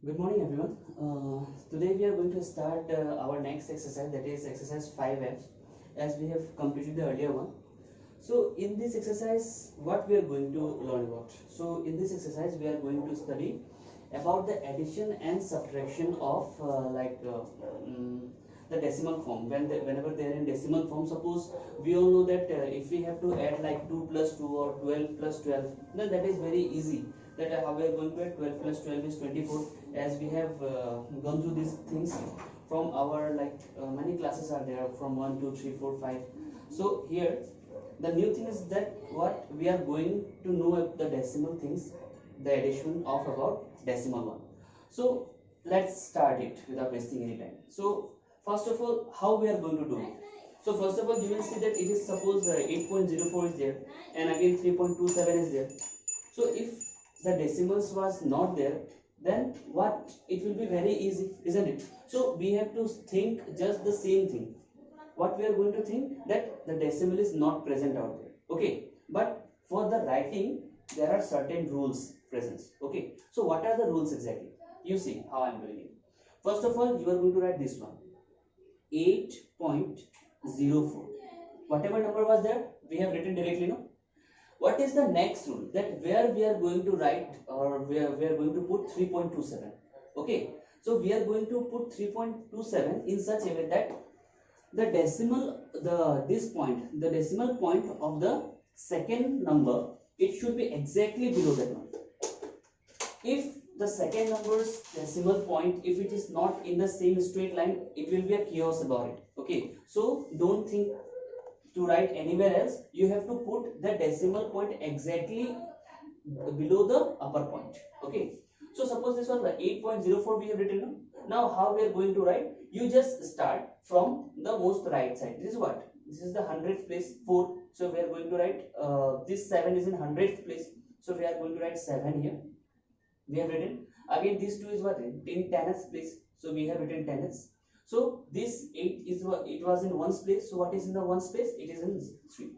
Good morning, everyone. Today we are going to start our next exercise, that is exercise 5F, as we have completed the earlier one. So in this exercise, what we are going to learn about? So in this exercise, we are going to study about the addition and subtraction of the decimal form. Whenever they are in decimal form, suppose we all know that if we have to add like 2 plus 2 or 12 plus 12, then that is very easy. That how we are going to add 12 plus 12 is 24, as we have gone through these things from our many classes are there from 1 2 3 4 5. So here the new thing is that what we are going to know the decimal things, the addition of about decimal one. So let's start it without wasting any time. So first of all, how we are going to do it? So first of all, you will see that it is suppose 8.04 is there, and again 3.27 is there. So if the decimals was not there, then what it will be very easy, isn't it? So we have to think just the same thing. What we are going to think, that the decimal is not present out there, okay? But for the writing, there are certain rules present, okay? So what are the rules exactly? You see how I am doing it. First of all, you are going to write this one, 8.04. Whatever number was there, we have written directly, no? What is the next rule? That where we are going to write, or where we are going to put 3.27, okay? So we are going to put 3.27 in such a way that the decimal, the decimal point of the second number, it should be exactly below that one. If the second number's decimal point, if it is not in the same straight line, it will be a chaos about it, okay? So don't think to write anywhere else. You have to put the decimal point exactly below the upper point, okay? So suppose this was 8.04 we have written. Now how we are going to write? You just start from the most right side. This is what? This is the 100th place, 4. So we are going to write this 7 is in 100th place. So we are going to write 7 here. We have written. Again this 2 is what? In 10th place. So we have written 10th. So this 8 is what? It was in 1's place. So what is in the 1's place? It is in 3.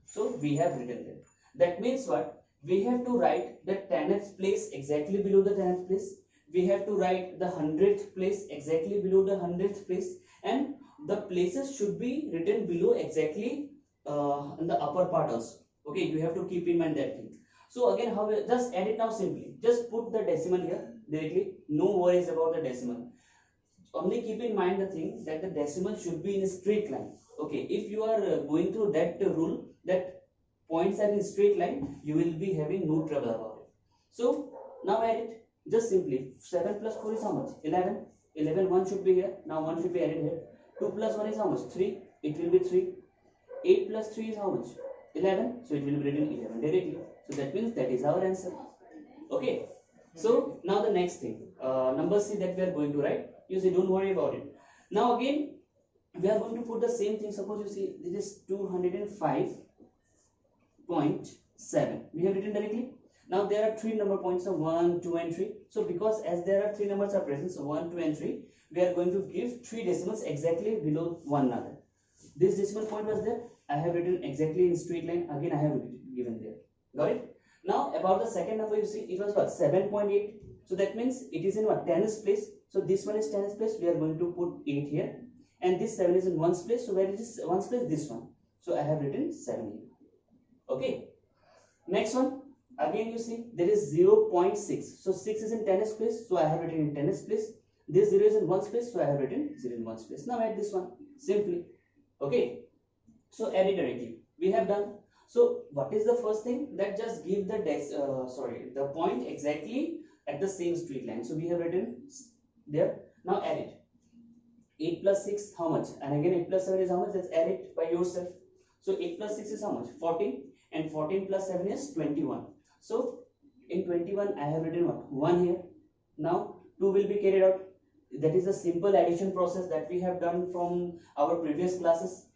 So we have written there. That means what? We have to write the 10th place exactly below the 10th place. We have to write the 100th place exactly below the 100th place, and the places should be written below exactly in the upper part also. Okay, you have to keep in mind that thing. So again, how we just add it now simply. Just put the decimal here directly. No worries about the decimal. Only keep in mind the thing that the decimal should be in a straight line. Okay, if you are going through that rule, that points are in straight line, you will be having no trouble about it. So now add it. Just simply 7 plus 4 is how much? 11. 11, 1 should be here. Now 1 should be added here. 2 plus 1 is how much? 3. It will be 3. 8 plus 3 is how much? 11. So it will be written 11 directly. So that means that is our answer. Okay. So now the next thing, number C that we are going to write. You see, don't worry about it. Now again, we are going to put the same thing. Suppose you see this is 205.7. We have written directly. Now there are three number points of 1, 2 and 3. So because as there are three numbers are present, so 1, 2 and 3, we are going to give three decimals exactly below one another. This decimal point was there. I have written exactly in straight line. Again I have given there. Got it? Now about the second number, you see it was what? 7.8. So that means it is in what? 10th place. So this one is 10th place. We are going to put 8 here. And this 7 is in 1's place. So where is 1's place? This one. So I have written 7 here. Okay. Next one. Again you see there is 0.6. So 6 is in 10th place. So I have written in 10th place. This 0 is in 1's place. So I have written 0 in 1's place. Now add this one simply. Okay. So add it directly. We have done. So what is the first thing? That just give the the point exactly at the same straight line. So we have written there. Now add it. 8 plus 6 how much? And again 8 plus 7 is how much? Let's add it by yourself. So 8 plus 6 is how much? 14. And 14 plus 7 is 21. So in 21 I have written what? 1 here. Now 2 will be carried out. That is a simple addition process that we have done from our previous classes.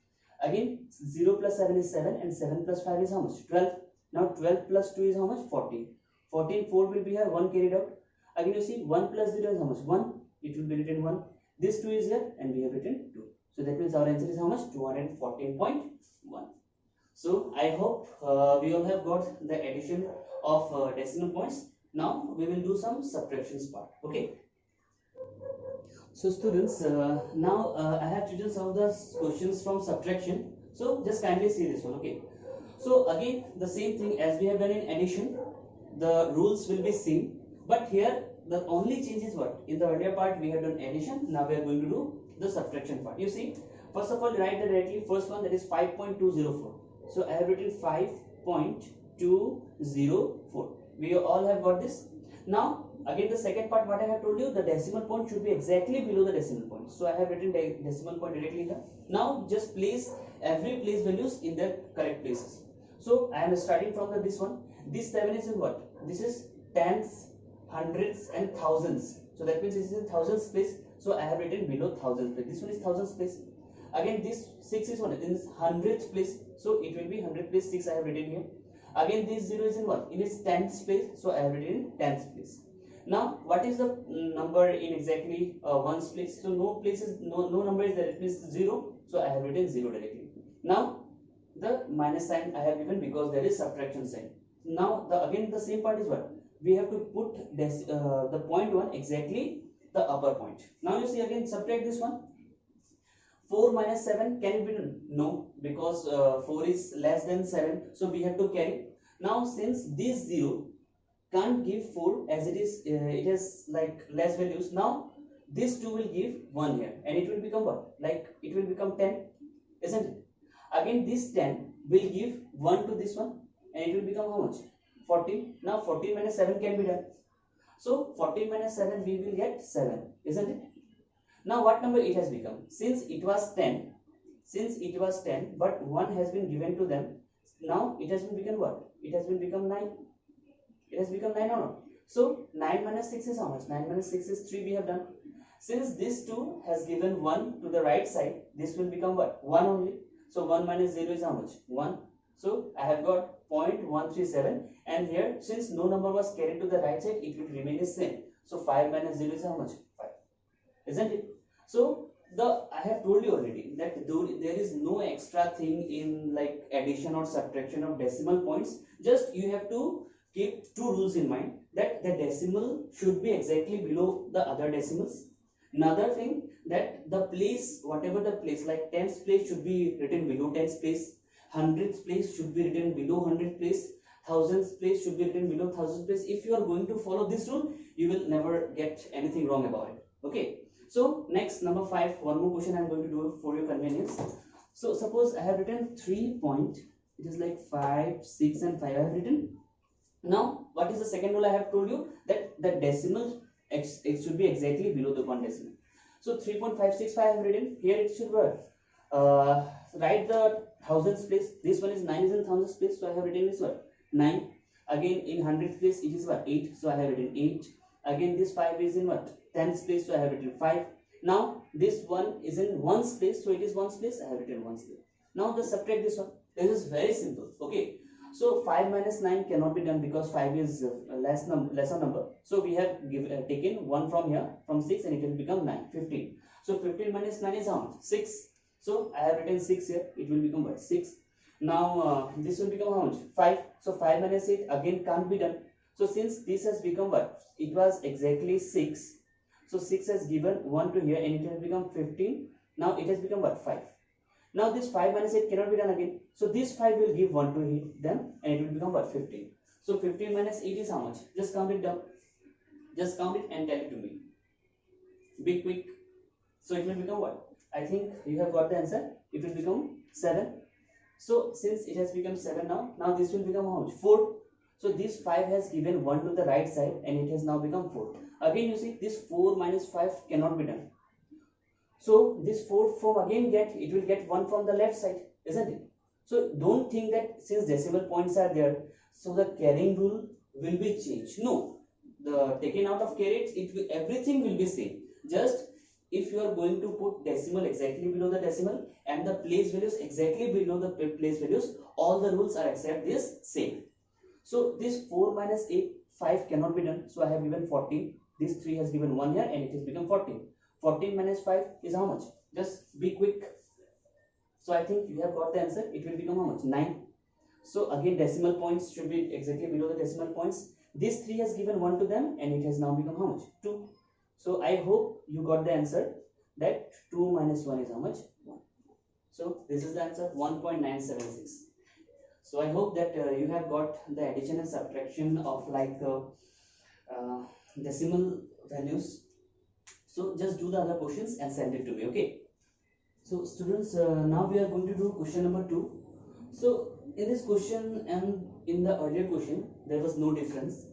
Again 0 plus 7 is 7 and 7 plus 5 is how much? 12. Now 12 plus 2 is how much? 14. 14, 4 will be here, 1 carried out. Again you see 1 plus 0 is how much? 1. It will be written 1. This 2 is here and we have written 2. So that means our answer is how much? 214.1. So I hope we all have got the addition of decimal points. Now we will do some subtractions part. Okay. So students, now I have chosen some of the questions from subtraction. So just kindly see this one, okay? So again, the same thing as we have done in addition, the rules will be same. But here, the only change is what? In the earlier part, we have done addition. Now we are going to do the subtraction part. You see, first of all, write the directly first one, that is 5.204. So I have written 5.204. We all have got this. Now again, the second part, what I have told you, the decimal point should be exactly below the decimal point. So I have written decimal point directly here. Now just place every place values in their correct places. So I am starting from this one. This 7 is in what? This is tens, hundreds and thousands. So that means this is in thousands place. So I have written below thousands place. This one is thousands place. Again, this 6 is one in hundredth place. So it will be 100 place 6 I have written here. Again, this 0 is in what? In its tenth place. So I have written in tenth place. Now, what is the number in exactly ones place? So no number is there. It means 0. So I have written 0 directly. Now the minus sign I have given because there is subtraction sign. Now again the same part is what? We have to put the point 1 exactly the upper point. Now you see, again subtract this one. 4 minus 7, can it be done? No, because 4 is less than 7. So we have to carry. Now since this 0 can't give 4 as it is, it has like less values. Now this 2 will give 1 here and it will become what? Like it will become 10, isn't it? Again this 10 will give 1 to this one and it will become how much? 14. Now 14 minus 7 can be done. So 14 minus 7 we will get 7, isn't it? Now what number it has become? Since it was 10, but 1 has been given to them, now it has been become what? It has been become 9. It has become 9 or not? So 9 minus 6 is how much? 9 minus 6 is 3 we have done. Since this 2 has given 1 to the right side, this will become what? 1 only. So 1 minus 0 is how much? 1. So I have got 0.137, and here since no number was carried to the right side, it will remain the same. So 5 minus 0 is how much? 5. Isn't it? So I have told you already that there is no extra thing in like addition or subtraction of decimal points. Just you have to keep two rules in mind, that the decimal should be exactly below the other decimals. Another thing, that the place, whatever the place, like tens place should be written below tens place, hundredths place should be written below hundredth place, thousands place should be written below thousands place. If you are going to follow this rule, you will never get anything wrong about it. Okay. So next, number 5, one more question I am going to do for your convenience. So suppose I have written 3 point, it is like 5, 6 and 5 I have written. Now what is the second rule I have told you, that the decimal it should be exactly below the one decimal. So 3.565 I have written here. It should be write the thousands place. This one is 9 is in thousands place, so I have written this one 9. Again in hundredths place it is what? 8, so I have written 8. Again this 5 is in what? Tens place, so I have written 5. Now this one is in ones place, so it is ones place, I have written ones place. Now just subtract this one. This is very simple. Okay. So 5 minus 9 cannot be done because 5 is lesser number. So we have taken 1 from here, from 6, and it will become 9, 15. So 15 minus 9 is how much? 6. So I have written 6 here. It will become what? 6. Now this will become how much? 5. So 5 minus 8 again can't be done. So since this has become what? It was exactly 6. So 6 has given 1 to here and it has become 15. Now it has become what? 5. Now this 5 minus 8 cannot be done again. So this 5 will give 1 to them and it will become what? 15. So 15 minus 8 is how much? Just count it down. Just count it and tell it to me. Be quick. So it will become what? I think you have got the answer. It will become 7. So since it has become 7 now this will become how much? 4. So this 5 has given 1 to the right side and it has now become 4. Again you see, this 4 minus 5 cannot be done. So this 4 from again it will get 1 from the left side, isn't it? So don't think that since decimal points are there, so the carrying rule will be changed. No, the taken out of carry, everything will be same. Just if you are going to put decimal exactly below the decimal and the place values exactly below the place values, all the rules are except this same. So this 4 minus 8, 5 cannot be done. So I have given 14. This 3 has given 1 here and it has become 14. 14 minus 5 is how much? Just be quick. So I think you have got the answer. It will become how much? 9. So again decimal points should be exactly below the decimal points. This 3 has given 1 to them and it has now become how much? 2. So I hope you got the answer that 2 minus 1 is how much? 1. So this is the answer, 1.976. So I hope that you have got the addition and subtraction of like decimal values. So just do the other questions and send it to me, okay? So students, now we are going to do question number 2. So in this question and in the earlier question, there was no difference.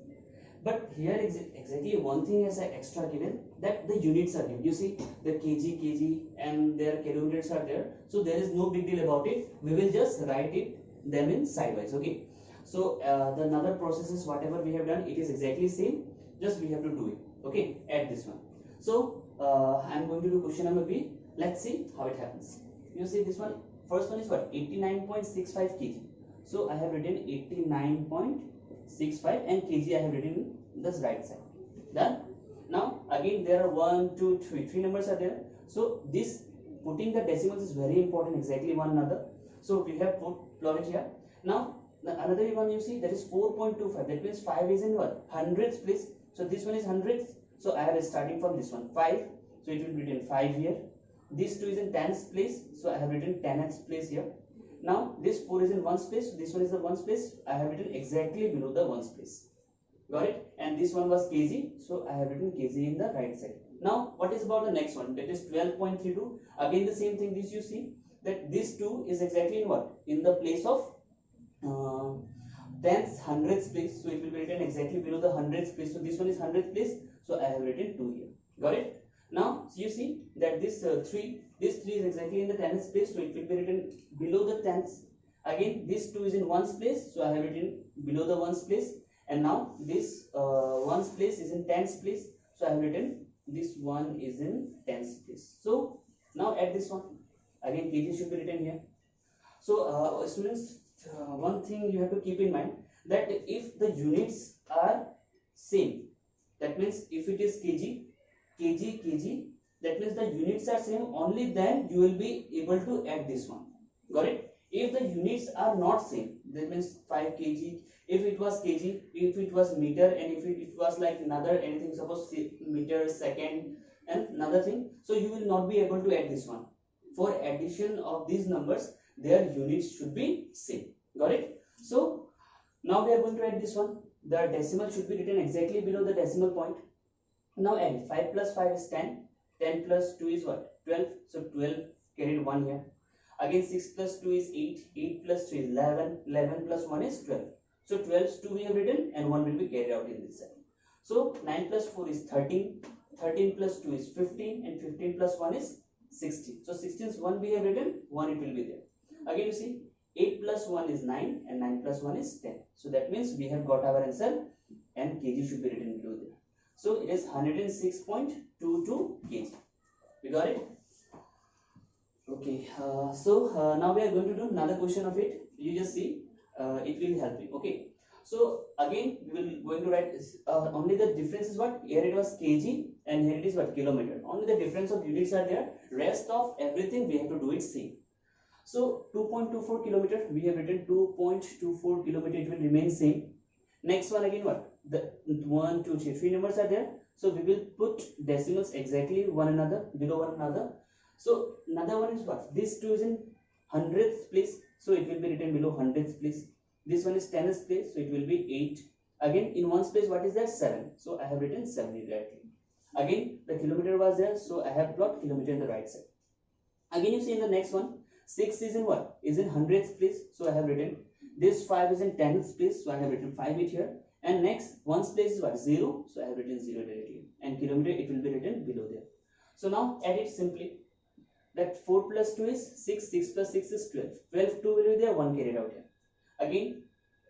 But here exactly one thing is extra given, that the units are given. You see the kg and their kilometers are there. So there is no big deal about it. We will just write them in sidewise, okay? So the another process is whatever we have done, it is exactly same. Just we have to do it, okay? Add this one. So I am going to do question number B. Let's see how it happens. You see this one. First one is what? 89.65 kg. So I have written 89.65 and kg I have written this right side. Done. Now again there are 1, 2, 3 numbers are there. So this putting the decimals is very important, exactly one another. So we have plotted here. Now the another one you see, that is 4.25. That means 5 is in what? Hundreds place. So this one is hundreds. So I am starting from this one 5. So it will be written 5 here. This 2 is in tens place. So I have written tenths place here. Now this 4 is in ones place. So this one is the ones place. I have written exactly below the ones place. Got it? And this one was kg. So I have written kg in the right side. Now what is about the next one? That is 12.32. Again the same thing. This you see that this 2 is exactly in what? In the place of tenths, hundredths place. So it will be written exactly below the hundredths place. So this one is hundredths place. So I have written 2 here. Got it? Now so you see that this 3 is exactly in the tenths place. So it will be written below the tenths. Again this 2 is in ones place. So I have written below the ones place. And now this ones place is in tens place. So I have written this one is in tens place. So now add this one. Again kg should be written here. So students, one thing you have to keep in mind, that if the units are same, that means if it is kg, that means the units are same, only then you will be able to add this one. Got it? If the units are not same, that means 5 kg, if it was kg, if it was meter, and if it was like another anything, suppose meter, second, and another thing, so you will not be able to add this one. For addition of these numbers, their units should be same. Got it? So now we are going to add this one. The decimal should be written exactly below the decimal point. Now add 5 plus 5 is 10. 10 plus 2 is what? 12. So 12 carried 1 here. Again 6 plus 2 is 8. 8 plus 3 is 11. 11 plus 1 is 12. So 12 2 we have written and 1 will be carried out in this side. So 9 plus 4 is 13. 13 plus 2 is 15 and 15 plus 1 is 16. So 16 is 1 we have written, 1 it will be there. Again you see 8 plus 1 is 9 and 9 plus 1 is 10. So that means we have got our answer and kg should be written below there. So it is 106.22 kg. We got it? Okay. So now we are going to do another question of it. You just see, it will help you. Okay. So again we will going to write only the difference is what? Here it was kg and here it is what? Kilometer. Only the difference of units are there. Rest of everything we have to do it same. So 2.24 kilometer, we have written 2.24 kilometer, it will remain same. Next one again what? The 1, 2, 3 numbers are there. So we will put decimals exactly one another, below one another. So another one is what? This 2 is in hundredths place. So it will be written below hundredths place. This one is tenths place. So it will be 8. Again in ones place what is that? 7. So I have written 7 directly. Again the kilometer was there. So I have plot kilometer in the right side. Again you see in the next one. 6 is in what? Is in hundredths place. So I have written this 5 is in tenths place. So I have written 5 it here. And next ones place is what? 0. So I have written 0 directly. And kilometer it will be written below there. So now add it simply. That 4 plus 2 is 6. 6 plus 6 is 12. 12 2 will be there. 1 carried out here. Again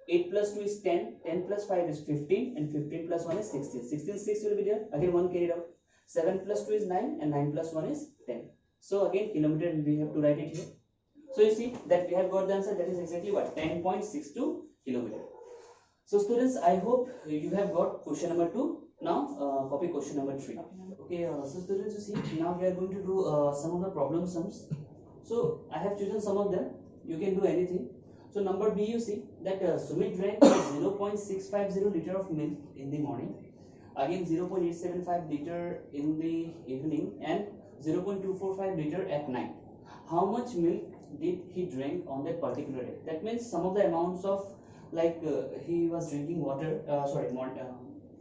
8 plus 2 is 10. 10 plus 5 is 15. And 15 plus 1 is 16. 16 6 will be there. Again 1 carried out. 7 plus 2 is 9. And 9 plus 1 is 10. So again kilometer we have to write it here. So you see that we have got the answer, that is exactly what? 10.62 kilometer. So students, I hope you have got question number 2. Now copy question number 3. Okay, so students, you see now we are going to do some of the problem sums. So I have chosen some of them. You can do anything. So number B, you see that Sumit drank 0.650 liter of milk in the morning. again 0.875 liter in the evening and 0.245 liter at night. How much milk did he drink on that particular day? That means some of the amounts of he was drinking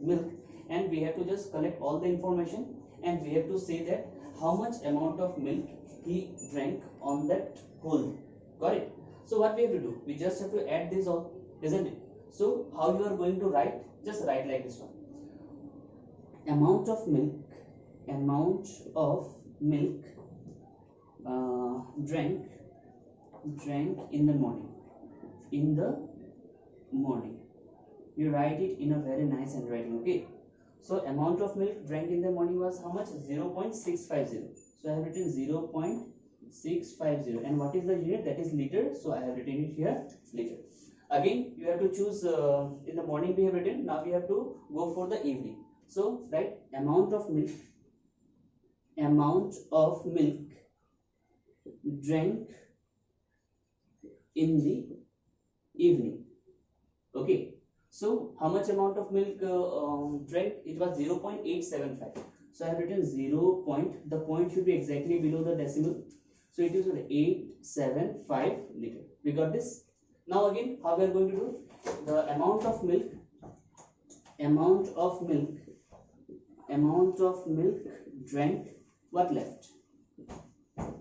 milk, and we have to just collect all the information and we have to say that how much amount of milk he drank on that whole day. Got it? So what we have to do, we just have to add this all, isn't it? So how you are going to write, just write like this one: amount of milk drank in the morning. You write it in a very nice handwriting. Okay, so amount of milk drank in the morning was how much? 0.650. so I have written 0.650, and what is the unit? That is liter, so I have written it here, liter. Again you have to choose, in the morning we have written, now we have to go for the evening. So write amount of milk drank in the evening. Okay, so how much amount of milk drank? It was 0.875. so I have written 0. The point should be exactly below the decimal, so it is 875 liter. We got this? Now again, how we are going to do the amount of milk drank, what left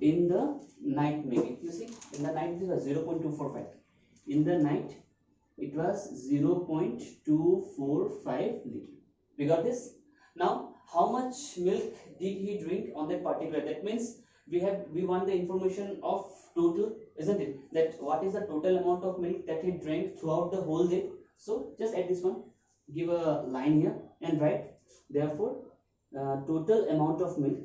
in the night? Make it, you see, in the night this was 0.245. in the night it was 0.245 liter. We got this? Now how much milk did he drink on that particular? That means we want the information of total, isn't it? That what is the total amount of milk that he drank throughout the whole day. So just add this one, give a line here and write, therefore total amount of milk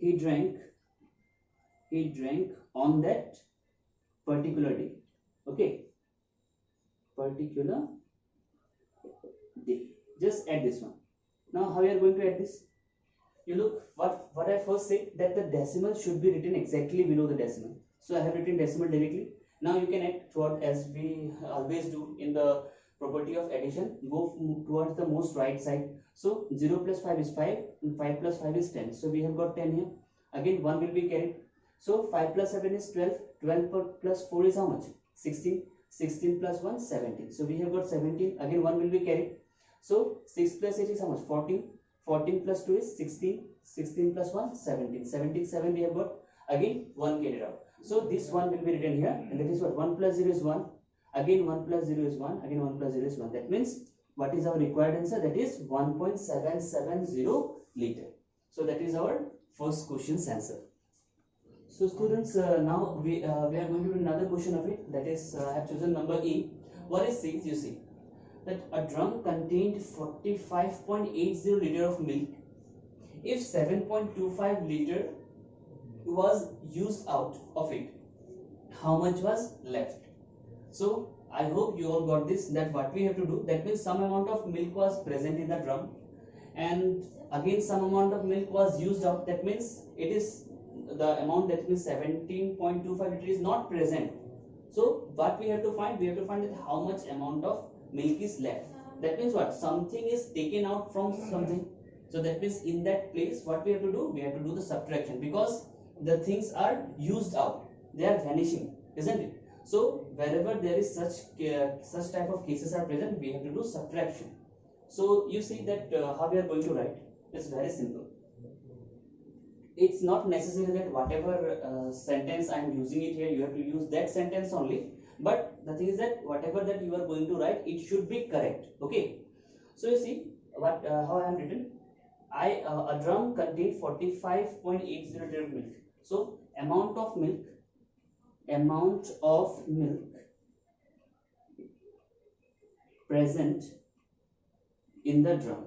he drank on that particular day. Okay, particular day. Just add this one. Now how we are going to add this? You look, what I first said, that the decimal should be written exactly below the decimal. So I have written decimal directly. Now you can add throughout, as we always do in the property of addition, go towards the most right side. So 0 plus 5 is 5, and 5 plus 5 is 10. So we have got 10 here. Again 1 will be carried. So 5 plus 7 is 12. 12 plus 4 is how much? 16. 16 plus 1, 17. So we have got 17. Again 1 will be carried. So 6 plus 8 is how much? 14. 14 plus 2 is 16. 16 plus 1, 17. 17, 7 we have got. Again 1 carried out. So this 1 will be written here, and that is what? 1 plus 0 is 1. Again 1 plus 0 is 1. Again 1 plus 0 is 1. That means what is our required answer? That is 1.770 liter. So that is our first question's answer. So students, now we are going to do another question of it. That is, I have chosen number E. What it says, you see, that a drum contained 45.80 liter of milk. If 7.25 liter was used out of it, how much was left? So I hope you all got this, that what we have to do, that means some amount of milk was present in the drum, and again some amount of milk was used out. That means it is the amount, that means 17.25 liter is not present. So what we have to find, that how much amount of milk is left. That means what? Something is taken out from something. So that means in that place what we have to do, we have to do the subtraction, because the things are used out, they are vanishing, isn't it? So wherever there is such type of cases are present, we have to do subtraction. So you see that how we are going to write. It's very simple. It's not necessary that whatever sentence I am using it here, you have to use that sentence only. But the thing is that whatever that you are going to write, it should be correct. Okay. So you see what how I am written. A drum contained 45.80 liter of milk. So amount of milk present in the drum.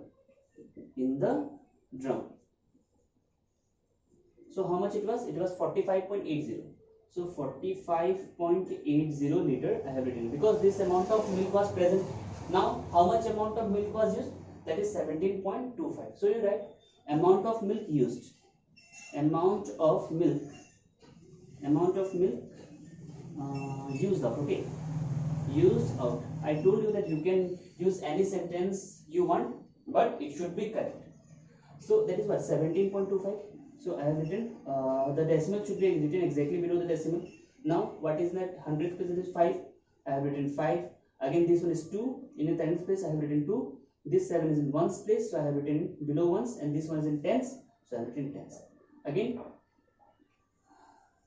So how much it was? It was 45.80. So 45.80 liter I have written, because this amount of milk was present. Now how much amount of milk was used? That is 17.25. So you write amount of milk used. Amount of milk used up. Okay, used out. I told you that you can use any sentence you want, but it should be correct. So that is what 17.25. So I have written the decimal should be written exactly below the decimal. Now what is that hundredth place? It is 5. I have written 5. Again this one is 2. In the tenth place I have written 2. This 7 is in ones place, so I have written below ones, and this one is in tens, so I have written tens. Again,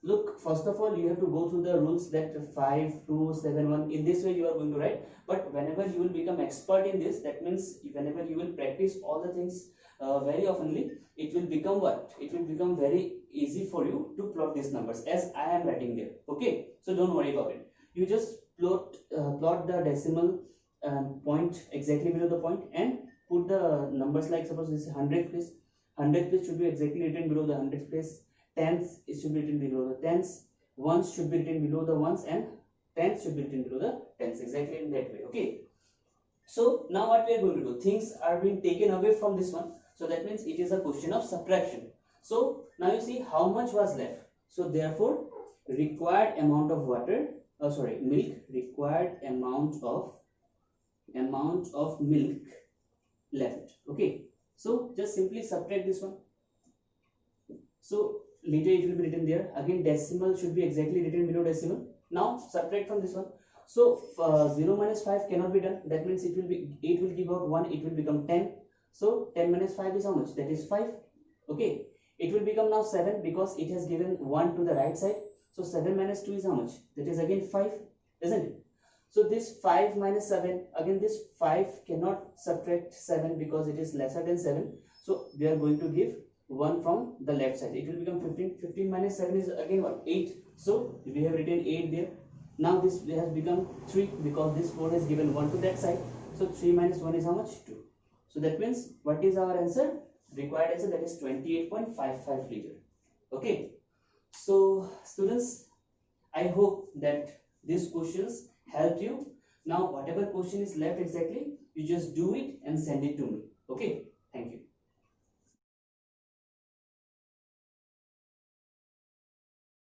look, first of all you have to go through the rules that 5, 2, 7, 1. In this way you are going to write. But whenever you will become expert in this, that means whenever you will practice all the things very oftenly, it will become what? It will become very easy for you to plot these numbers as I am writing there. Okay, so don't worry about it. You just plot the decimal point exactly below the point and put the numbers, like suppose this is 100th place. 100th place should be exactly written below the 100th place. Tens, it should be written below the tens. Ones should be written below the ones, and tens should be written below the tens, exactly in that way. Okay, so now what we are going to do, things are being taken away from this one, so that means it is a question of subtraction. So now you see how much was left. So therefore required amount of water, milk, required amount of milk left. Okay, so just simply subtract this one. So later it will be written there. Again decimal should be exactly written below decimal. Now subtract from this one. So 0 minus 5 cannot be done. That means it will give out 1. It will become 10. So 10 minus 5 is how much? That is 5. Okay. It will become now 7 because it has given 1 to the right side. So 7 minus 2 is how much? That is again 5. Isn't it? So this 5 minus 7. Again this 5 cannot subtract 7 because it is lesser than 7. So we are going to give 1 from the left side. It will become 15. 15 minus 7 is again what? 8. So we have written 8 there. Now this has become 3 because this 4 has given 1 to that side. So 3 minus 1 is how much? 2. So that means what is our answer? Required answer, that is 28.55 liter. Okay. So students, I hope that these questions helped you. Now whatever question is left exactly, you just do it and send it to me. Okay.